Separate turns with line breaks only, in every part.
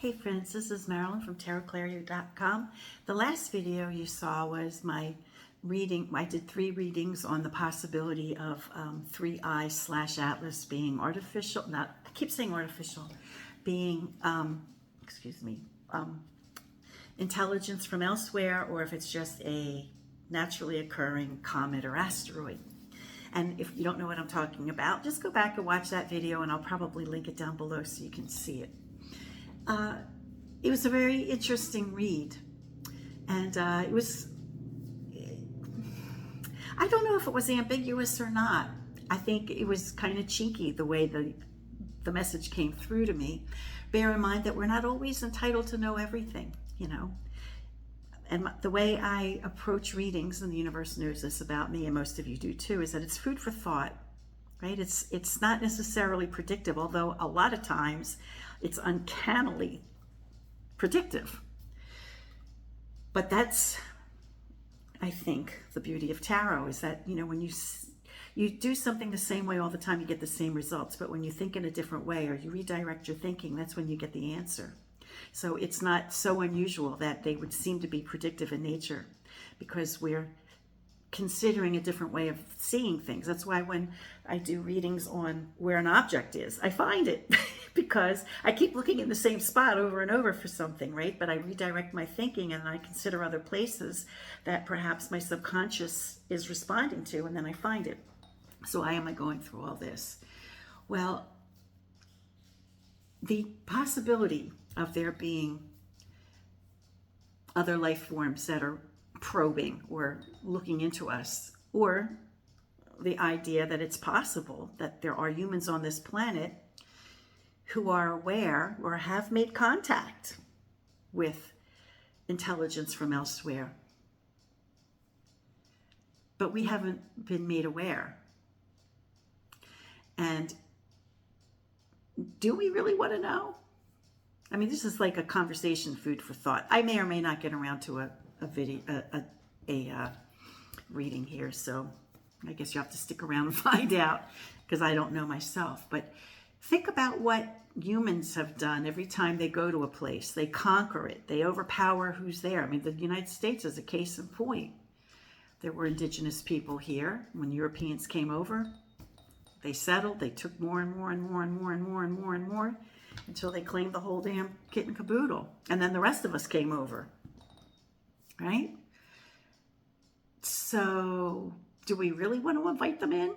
Hey friends, this is Marilyn from tarotclario.com. The last video you saw was my reading. I did 3 readings on the possibility of 3i/Atlas being artificial, I keep saying artificial, being, intelligence from elsewhere, or if it's just a naturally occurring comet or asteroid. And if you don't know what I'm talking about, just go back and watch that video, and I'll probably link it down below so you can see it. It was a very interesting read, and I don't know if it was ambiguous or not. I think it was kind of cheeky the way the message came through to me. Bear in mind that we're not always entitled to know everything, you know. And the way I approach readings, and the universe knows this about me, and most of you do too, is that it's food for thought, right? It's not necessarily predictive, although a lot of times it's uncannily predictive. But that's, I think, the beauty of tarot, is that, you know, when you do something the same way all the time, you get the same results. But when you think in a different way, or you redirect your thinking, that's when you get the answer. So it's not so unusual that they would seem to be predictive in nature, because we're considering a different way of seeing things. That's why when I do readings on where an object is, I find it because I keep looking in the same spot over and over for something, right? But I redirect my thinking and I consider other places that perhaps my subconscious is responding to, and then I find it. So why am I going through all this? Well, the possibility of there being other life forms that are probing or looking into us, or the idea that it's possible that there are humans on this planet who are aware or have made contact with intelligence from elsewhere, but we haven't been made aware. And do we really want to know? I mean, this is like a conversation, food for thought. I may or may not get around to a reading here, so I guess you have to stick around and find out, because I don't know myself. But think about what humans have done every time they go to a place. They conquer it. They overpower who's there. I mean, the United States is a case in point. There were indigenous people here. When Europeans came over, they settled. They took more and more and more and more and more and more and more, until they claimed the whole damn kit and caboodle. And then the rest of us came over, right? So do we really want to invite them in?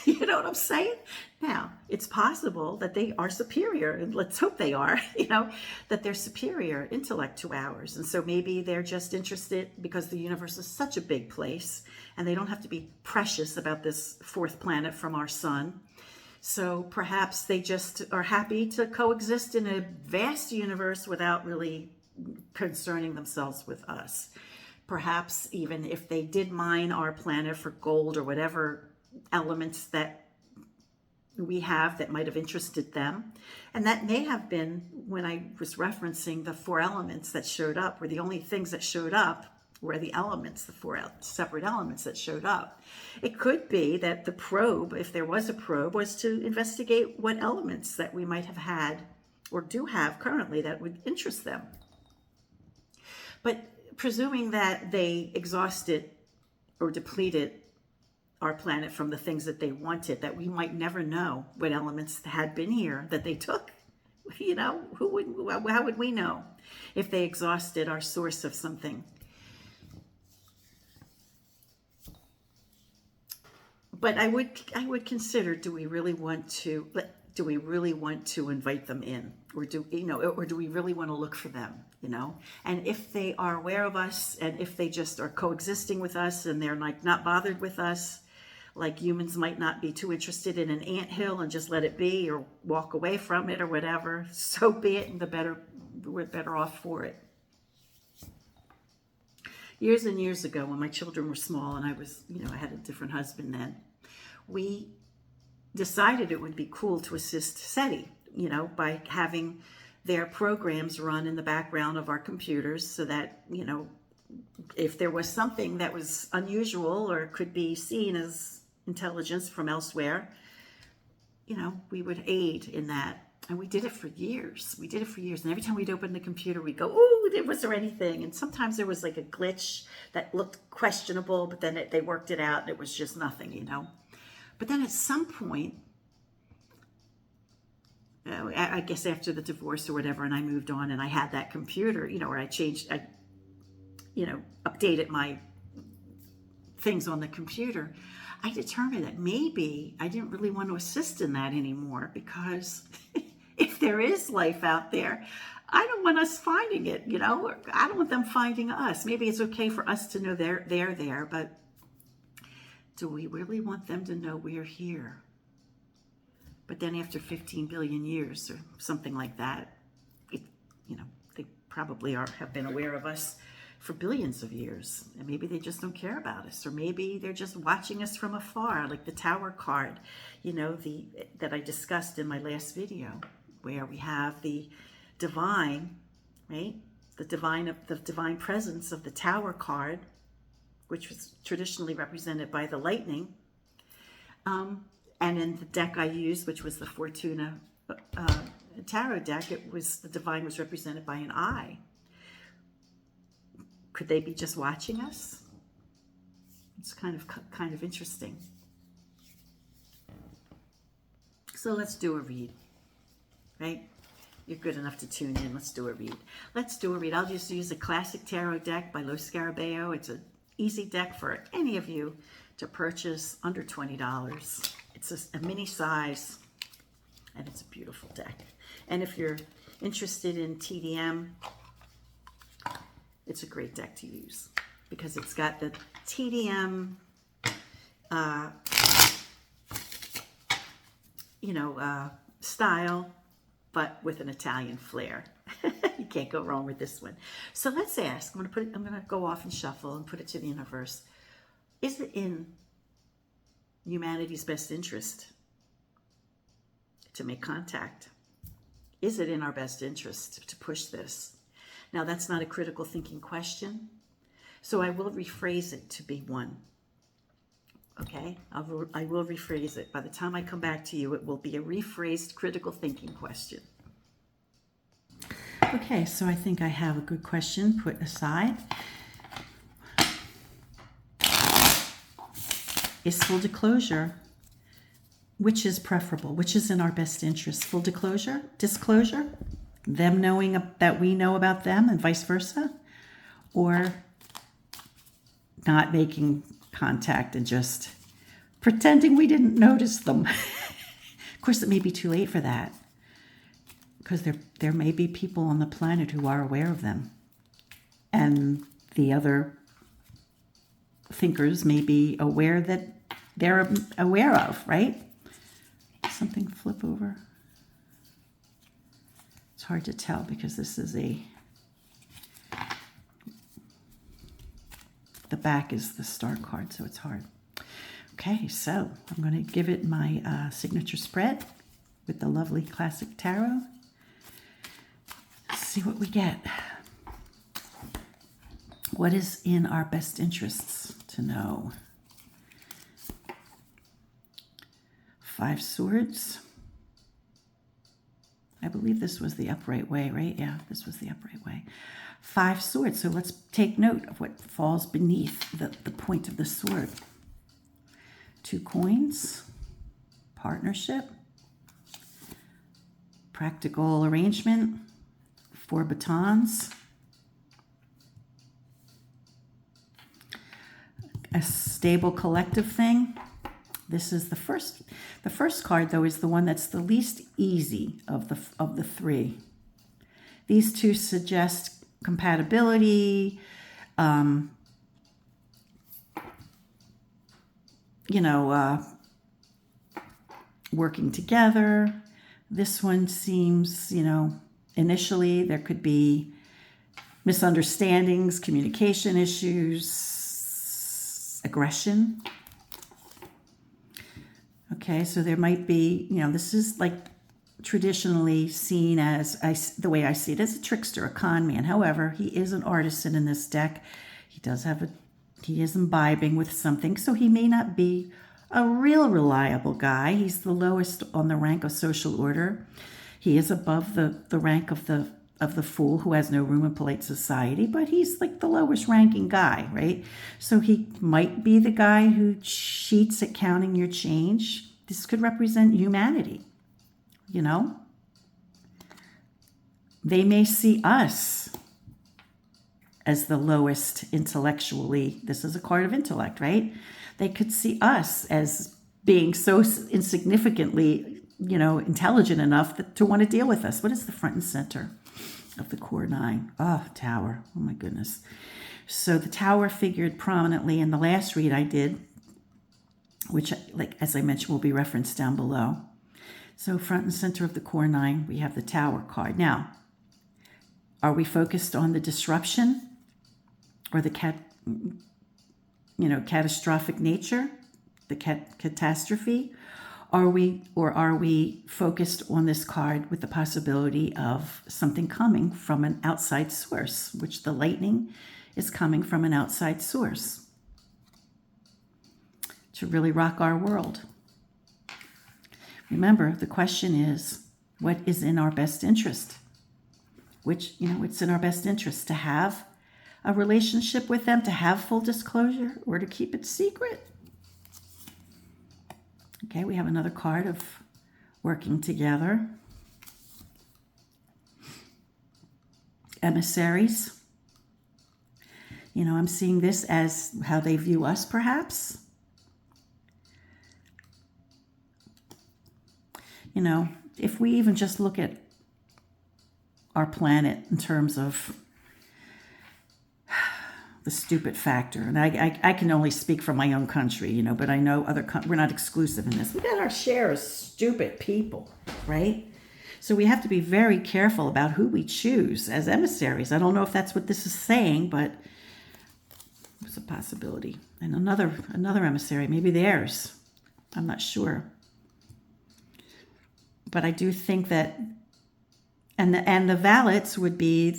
You know what I'm saying? Now, it's possible that they are superior, and let's hope they are, you know, that they're superior intellect to ours. And so maybe they're just interested because the universe is such a big place, and they don't have to be precious about this 4th planet from our sun. So perhaps they just are happy to coexist in a vast universe without really concerning themselves with us. Perhaps even if they did mine our planet for gold or whatever elements that we have that might have interested them. And that may have been, when I was referencing the 4 elements that showed up, were the only things that showed up were the elements, the 4 separate elements that showed up. It could be that the probe, if there was a probe, was to investigate what elements that we might have had or do have currently that would interest them. But presuming that they exhausted or depleted our planet from the things that they wanted, that we might never know what elements had been here that they took. You know, how would we know if they exhausted our source of something? But I would consider, do we really want to invite them in, or do we really want to look for them, you know? And if they are aware of us, and if they just are coexisting with us and they're like not bothered with us, like humans might not be too interested in an anthill and just let it be or walk away from it or whatever, so be it, and we're better off for it. Years and years ago, when my children were small and I was, you know, I had a different husband then, we decided it would be cool to assist SETI, you know, by having their programs run in the background of our computers, so that, you know, if there was something that was unusual or could be seen as intelligence from elsewhere, you know, we would aid in that. And we did it for years. We did it for years. And every time we'd open the computer, we'd go, "Ooh, was there anything?" And sometimes there was like a glitch that looked questionable, but then they worked it out and it was just nothing, you know. But then at some point, I guess after the divorce or whatever, and I moved on and I had that computer, you know, where I updated my things on the computer, I determined that maybe I didn't really want to assist in that anymore, because if there is life out there, I don't want us finding it, you know. I don't want them finding us. Maybe it's okay for us to know they're there, but do we really want them to know we're here? But then after 15 billion years or something like that, they probably have been aware of us for billions of years, and maybe they just don't care about us, or maybe they're just watching us from afar, like the tower card, that I discussed in my last video, where we have the divine, right? The divine presence of the tower card, which was traditionally represented by the lightning. And in the deck I used, which was the Fortuna tarot deck, the divine was represented by an eye. Could they be just watching us? It's kind of interesting. So let's do a read, right? You're good enough to tune in. Let's do a read. I'll just use a classic tarot deck by Scarabeo. It's an easy deck for any of you to purchase, under $20. It's a mini size, and it's a beautiful deck. And if you're interested in TDM, it's a great deck to use, because it's got the TDM, style, but with an Italian flair. You can't go wrong with this one. So let's ask. I'm gonna go off and shuffle and put it to the universe. Is it in humanity's best interest to make contact? Is it in our best interest to push this? Now, that's not a critical thinking question, so I will rephrase it to be one. Okay? I will rephrase it. By the time I come back to you, it will be a rephrased critical thinking question. Okay, so I think I have a good question put aside. Is full disclosure, which is preferable? Which is in our best interest? Full disclosure? Them knowing that we know about them and vice versa? Or not making contact and just pretending we didn't notice them? Of course, it may be too late for that, because there may be people on the planet who are aware of them, and the other thinkers may be aware that they're aware of, right? Something flip over. It's hard to tell because this is the back is the star card, so it's hard. Okay, so I'm going to give it my signature spread with the lovely classic tarot. Let's see what we get. What is in our best interests to know? 5 swords. I believe this was the upright way, right? Yeah, this was the upright way. 5 swords. So let's take note of what falls beneath the point of the sword. 2 coins. Partnership. Practical arrangement. 4 batons. A stable collective thing. This is the first card, though, is the one that's the least easy of the 3. These 2 suggest compatibility, working together. This one seems, initially there could be misunderstandings, communication issues, aggression. Okay, so there might be, this is like traditionally seen as, the way I see it, as a trickster, a con man. However, he is an artisan in this deck. He is imbibing with something, so he may not be a real reliable guy. He's the lowest on the rank of social order. He is above the rank of the fool who has no room in polite society, but he's like the lowest ranking guy, right? So he might be the guy who cheats at counting your change. This could represent humanity, you know? They may see us as the lowest intellectually. This is a card of intellect, right? They could see us as being so insignificantly, intelligent enough to want to deal with us. What is the front and center of the core 9? Oh, Tower. Oh, my goodness. So the Tower figured prominently in the last read I did, which, like as I mentioned, will be referenced down below. So front and center of the core 9, we have the Tower card. Now, are we focused on the disruption or the catastrophic nature, the catastrophe? Are we focused on this card with the possibility of something coming from an outside source, which the lightning is coming from an outside source to really rock our world? Remember, the question is, what is in our best interest? Which, it's in our best interest to have a relationship with them, to have full disclosure, or to keep it secret. Okay, we have another card of working together. Emissaries. I'm seeing this as how they view us, perhaps. If we even just look at our planet in terms of the stupid factor, and I can only speak for my own country, but I know we're not exclusive in this. We got our share of stupid people, right? So we have to be very careful about who we choose as emissaries. I don't know if that's what this is saying, but it's a possibility. And another emissary, maybe theirs. I'm not sure. But I do think that, and the valets would be,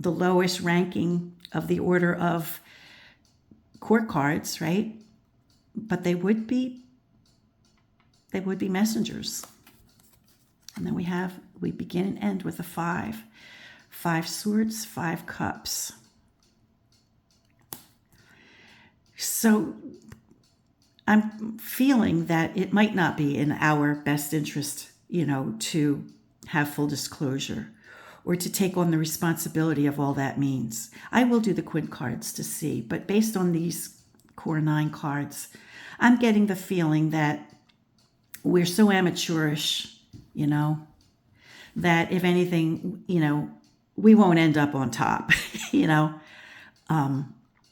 the lowest ranking of the order of court cards, right? But they would be messengers. And then we begin and end with a 5. 5 swords, 5 cups. So I'm feeling that it might not be in our best interest, to have full disclosure or to take on the responsibility of all that means. I will do the quint cards to see, but based on these core 9 cards, I'm getting the feeling that we're so amateurish, that if anything, we won't end up on top,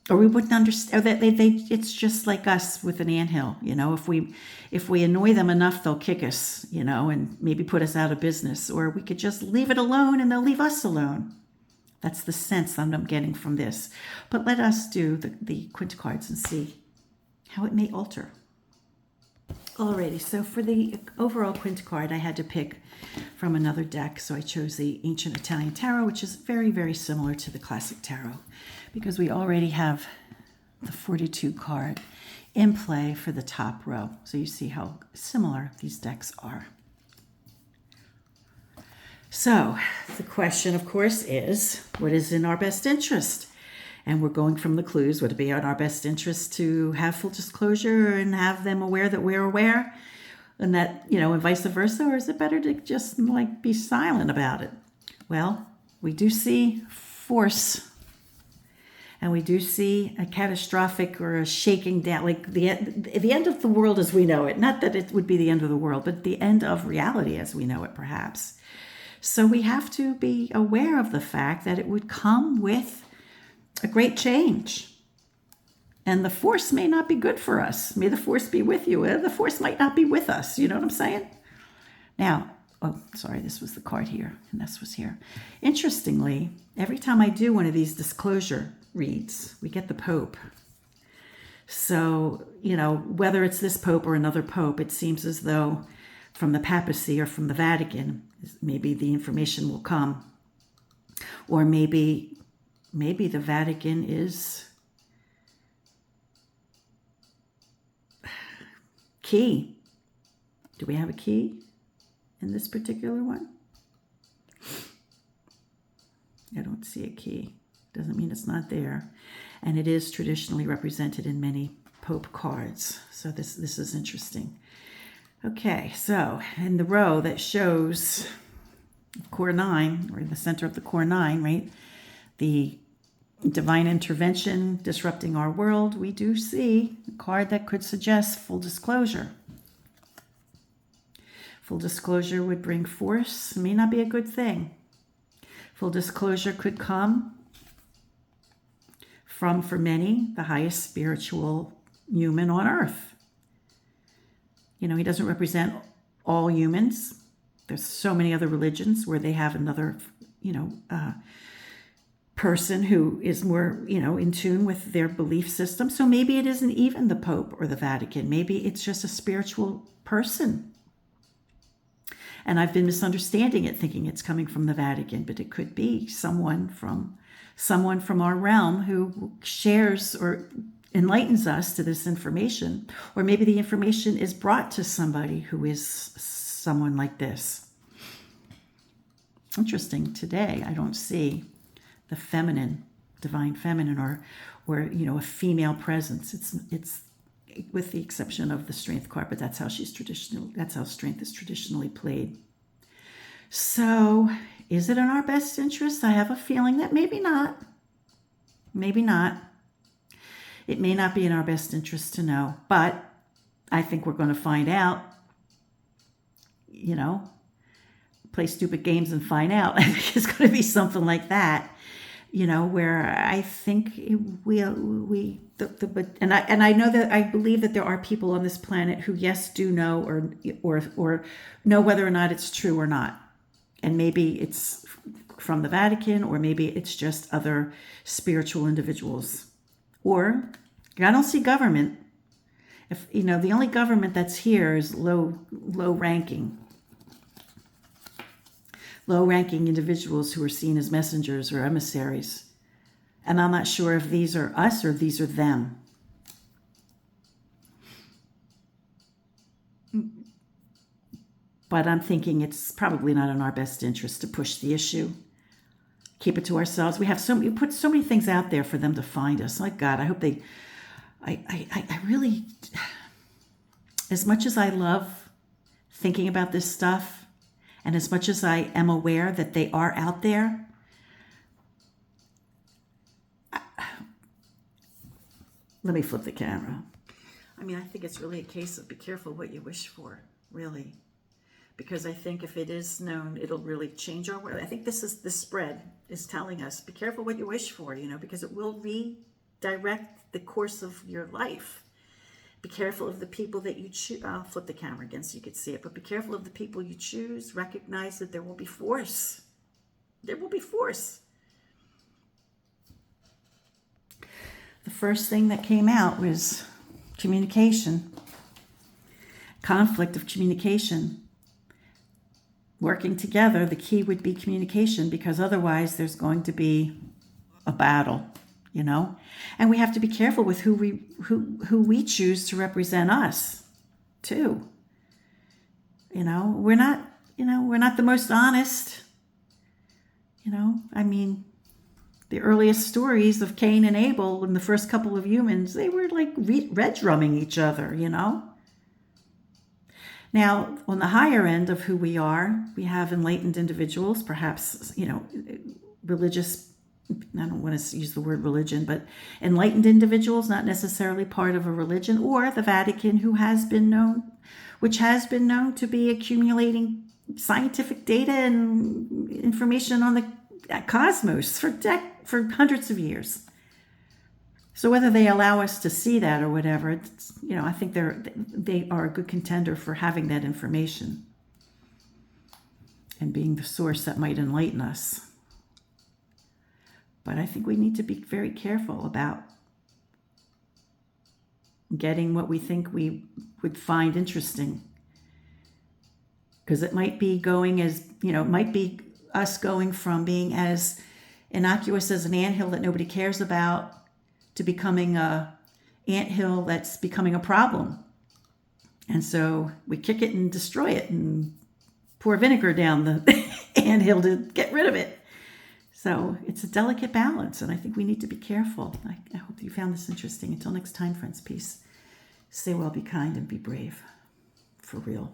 or we wouldn't understand, or that it's just like us with an anthill, if we annoy them enough, they'll kick us, and maybe put us out of business, or we could just leave it alone and they'll leave us alone. That's the sense I'm getting from this. But let us do the quint cards and see how it may alter. Alrighty, so for the overall quint card, I had to pick from another deck, so I chose the Ancient Italian Tarot, which is very, very similar to the Classic Tarot, because we already have the 42 card in play for the top row. So you see how similar these decks are. So the question, of course, is what is in our best interest? And we're going from the clues. Would it be in our best interest to have full disclosure and have them aware that we're aware? And that, and vice versa? Or is it better to just be silent about it? Well, we do see force. And we do see a catastrophic or a shaking down, like the end of the world as we know it. Not that it would be the end of the world, but the end of reality as we know it, perhaps. So we have to be aware of the fact that it would come with a great change. And the force may not be good for us. May the force be with you. The force might not be with us. You know what I'm saying? Now, this was the card here, and this was here. Interestingly, every time I do one of these disclosure reads, we get the Pope. So, whether it's this Pope or another Pope, it seems as though from the papacy or from the Vatican, maybe the information will come. Or maybe the Vatican is key. Do we have a key in this particular one? I don't see a key. Doesn't mean it's not there. And it is traditionally represented in many Pope cards. So this is interesting. Okay, so in the row that shows core 9, or in the center of the core 9, right? The divine intervention disrupting our world, we do see a card that could suggest full disclosure. Full disclosure would bring force. It may not be a good thing. Full disclosure could come from, for many, the highest spiritual human on earth. You know, he doesn't represent all humans. There's so many other religions where they have another, person who is more, in tune with their belief system. So maybe it isn't even the Pope or the Vatican. Maybe it's just a spiritual person. And I've been misunderstanding it, thinking it's coming from the Vatican, but it could be someone from our realm who shares or enlightens us to this information. Or maybe the information is brought to somebody who is someone like this. Interesting. Today, I don't see the feminine, divine feminine, or a female presence. It's with the exception of the strength card, but that's how strength is traditionally played. So, is it in our best interest? I have a feeling that maybe not. Maybe not. It may not be in our best interest to know, but I think we're going to find out. Play stupid games and find out. I think it's going to be something like that. Where I think I know that I believe that there are people on this planet who, yes, do know or know whether or not it's true or not. And maybe it's from the Vatican, or maybe it's just other spiritual individuals. Or I don't see government. If the only government that's here is low ranking individuals who are seen as messengers or emissaries. And I'm not sure if these are us or these are them. But I'm thinking it's probably not in our best interest to push the issue. Keep it to ourselves. We put so many things out there for them to find us. My God, I hope I really, as much as I love thinking about this stuff, and as much as I am aware that they are out there, let me flip the camera. I think it's really a case of be careful what you wish for, really. Because I think if it is known, it'll really change our world. I think this spread is telling us, be careful what you wish for, because it will redirect the course of your life. Be careful of the people that you choose. I'll flip the camera again so you can see it. But be careful of the people you choose. Recognize that there will be force. There will be force. The first thing that came out was communication. Conflict of communication. Working together, the key would be communication, because otherwise there's going to be a battle. And we have to be careful with who we choose to represent us too. We're not the most honest. The earliest stories of Cain and Abel and the first couple of humans, they were like red drumming each other, Now, on the higher end of who we are, we have enlightened individuals, perhaps, religious, I don't want to use the word religion, but enlightened individuals, not necessarily part of a religion, or the Vatican, which has been known to be accumulating scientific data and information on the cosmos for hundreds of years. So whether they allow us to see that or whatever, I think they are a good contender for having that information and being the source that might enlighten us. But I think we need to be very careful about getting what we think we would find interesting. Because it might be it might be us going from being as innocuous as an anthill that nobody cares about to becoming a anthill that's becoming a problem. And so we kick it and destroy it and pour vinegar down the anthill to get rid of it. So it's a delicate balance, and I think we need to be careful. I hope you found this interesting. Until next time, friends, peace. Stay well, be kind, and be brave. For real.